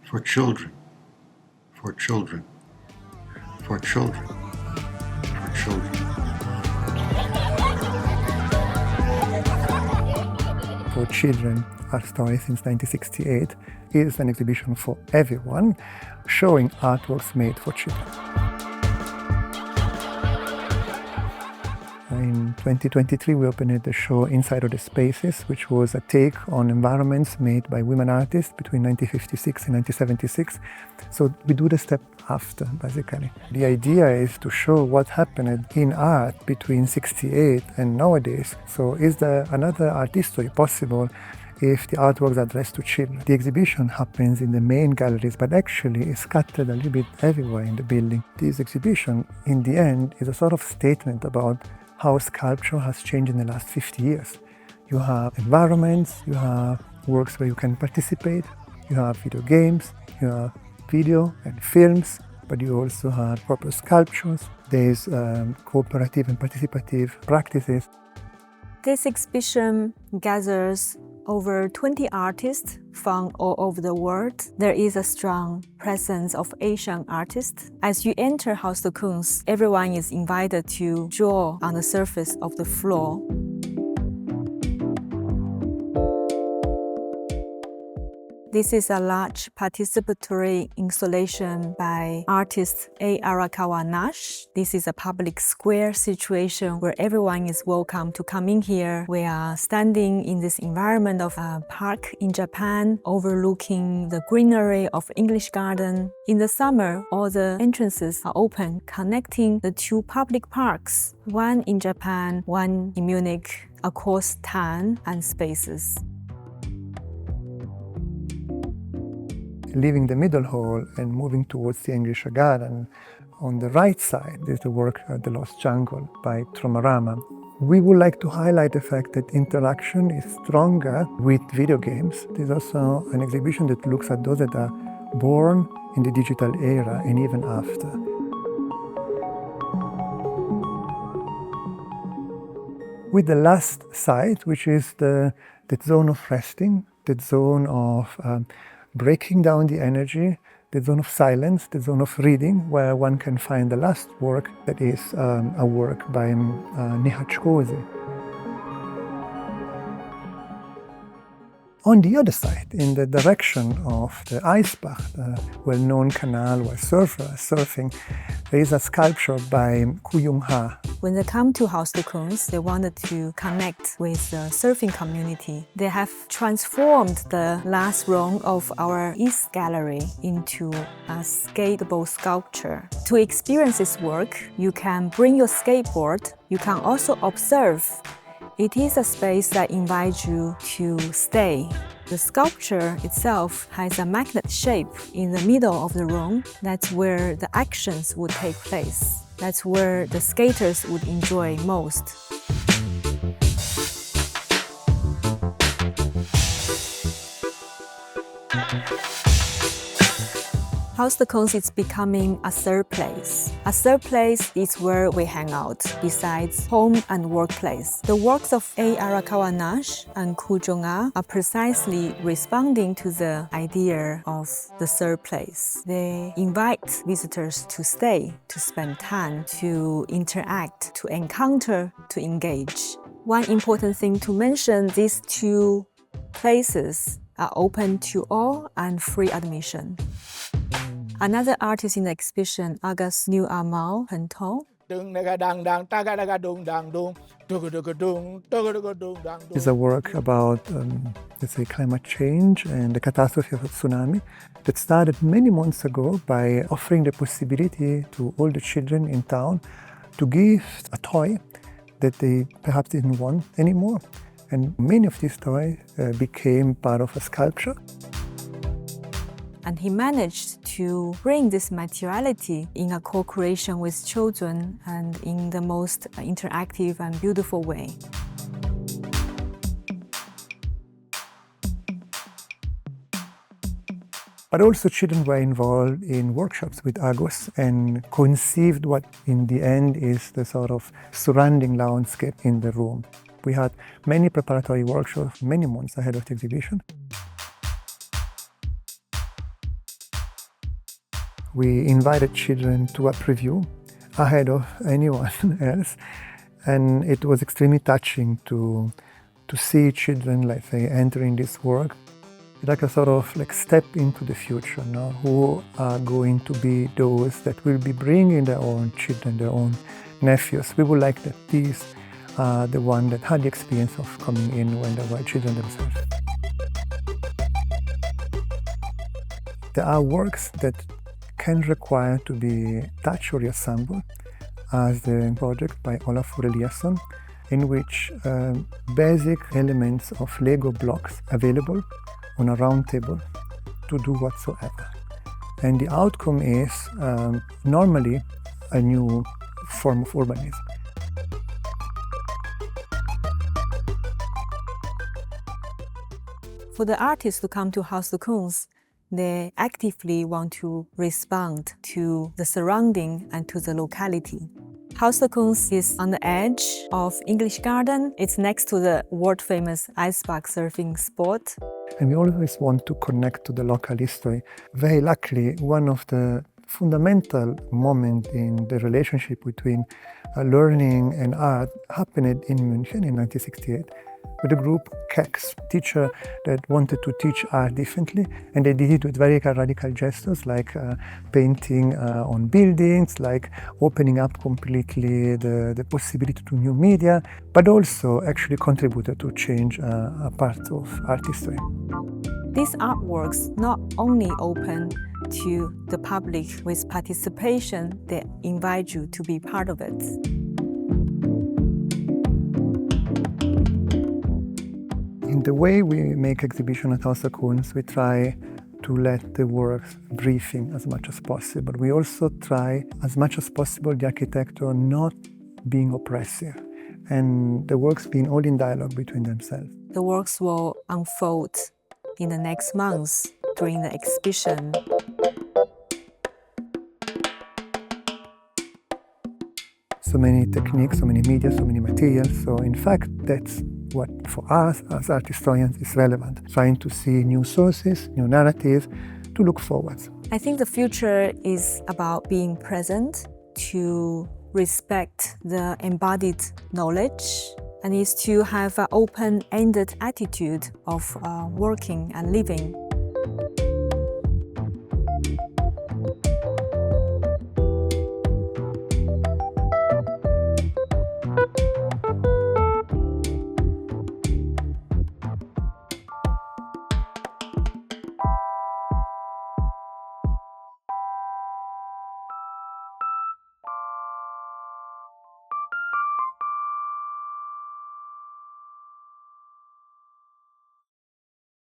for children, for children, for children, for children. For Children, Art Story since 1968 is an exhibition for everyone, showing artworks made for children. In 2023, we opened the show Inside of the Spaces, which was a take on environments made by women artists between 1956 and 1976. So we do the step after, basically. The idea is to show what happened in art between 68 and nowadays. So is there another art history possible if the artworks are addressed to children? The exhibition happens in the main galleries, but actually is scattered a little bit everywhere in the building. This exhibition, in the end, is a sort of statement about how sculpture has changed in the last 50 years. You have environments, you have works where you can participate, you have video games, you have video and films, but you also have proper sculptures. There's cooperative and participative practices. This exhibition gathers over 20 artists from all over the world. There is a strong presence of Asian artists. As you enter Haus der Kunst, everyone is invited to draw on the surface of the floor. This is a large participatory installation by artist Arakawa-Nash. This is a public square situation where everyone is welcome to come in here. We are standing in this environment of a park in Japan, overlooking the greenery of English Garden. In the summer, all the entrances are open, connecting the two public parks, one in Japan, one in Munich, across Tan and spaces. Leaving the middle hall and moving towards the English Garden, on the right side is the work The Lost Jungle by Tromarama. We would like to highlight the fact that interaction is stronger with video games. There's also an exhibition that looks at those that are born in the digital era and even after. With the last site, which is the zone of resting, the zone of breaking down the energy, the zone of silence, the zone of reading, where one can find the last work that is a work by Nihachkoze. On the other side, in the direction of the Eisbach, the well-known canal where surfers are surfing, there is a sculpture by Koo Jeong A. When they come to Haus der Kunst, they wanted to connect with the surfing community. They have transformed the last room of our East Gallery into a skateable sculpture. To experience this work, you can bring your skateboard. You can also observe. It is a space that invites you to stay. The sculpture itself has a magnet shape in the middle of the room. That's where the actions would take place. That's where the skaters would enjoy most. Haus der Kunst is becoming a third place. A third place is where we hang out, besides home and workplace. The works of Arakawa-Nash and Koo Jeong A are precisely responding to the idea of the third place. They invite visitors to stay, to spend time, to interact, to encounter, to engage. One important thing to mention, these two places are open to all and free admission. Another artist in the exhibition, August New Amal Pentol. It's a work about, let's say, climate change and the catastrophe of a tsunami that started many months ago by offering the possibility to all the children in town to give a toy that they perhaps didn't want anymore. And many of these toys became part of a sculpture. And he managed to bring this materiality in a co-creation with children and in the most interactive and beautiful way. But also children were involved in workshops with Agus and conceived what in the end is the sort of surrounding landscape in the room. We had many preparatory workshops many months ahead of the exhibition. We invited children to a preview ahead of anyone else, and it was extremely touching to see children, let's say, entering this work. Like a sort of like step into the future, no? Who are going to be those that will be bringing their own children, their own nephews. We would like that these are the ones that had the experience of coming in when they were children themselves. There are works that can require to be touched or reassembled, as the project by Olafur Eliasson, in which basic elements of Lego blocks available on a round table to do whatsoever. And the outcome is normally a new form of urbanism. For the artists to come to Haus der Kunst, they actively want to respond to the surrounding and to the locality. Haus der Kunst is on the edge of English Garden. It's next to the world-famous iceberg surfing spot. And we always want to connect to the local history. Very luckily, one of the fundamental moments in the relationship between learning and art happened in München in 1968 with a group, Kex, teacher that wanted to teach art differently, and they did it with very radical gestures like painting on buildings, like opening up completely the possibility to new media, but also actually contributed to change a part of art history. These artworks not only open to the public with participation, they invite you to be part of it. In the way we make exhibition at Haus der Kunst, we try to let the works breathing as much as possible. We also try as much as possible the architecture not being oppressive and the works being all in dialogue between themselves. The works will unfold in the next months during the exhibition. So many techniques, so many media, so many materials. So in fact, that's what for us as art historians is relevant. Trying to see new sources, new narratives, to look forward. I think the future is about being present, to respect the embodied knowledge, and is to have an open-ended attitude of working and living.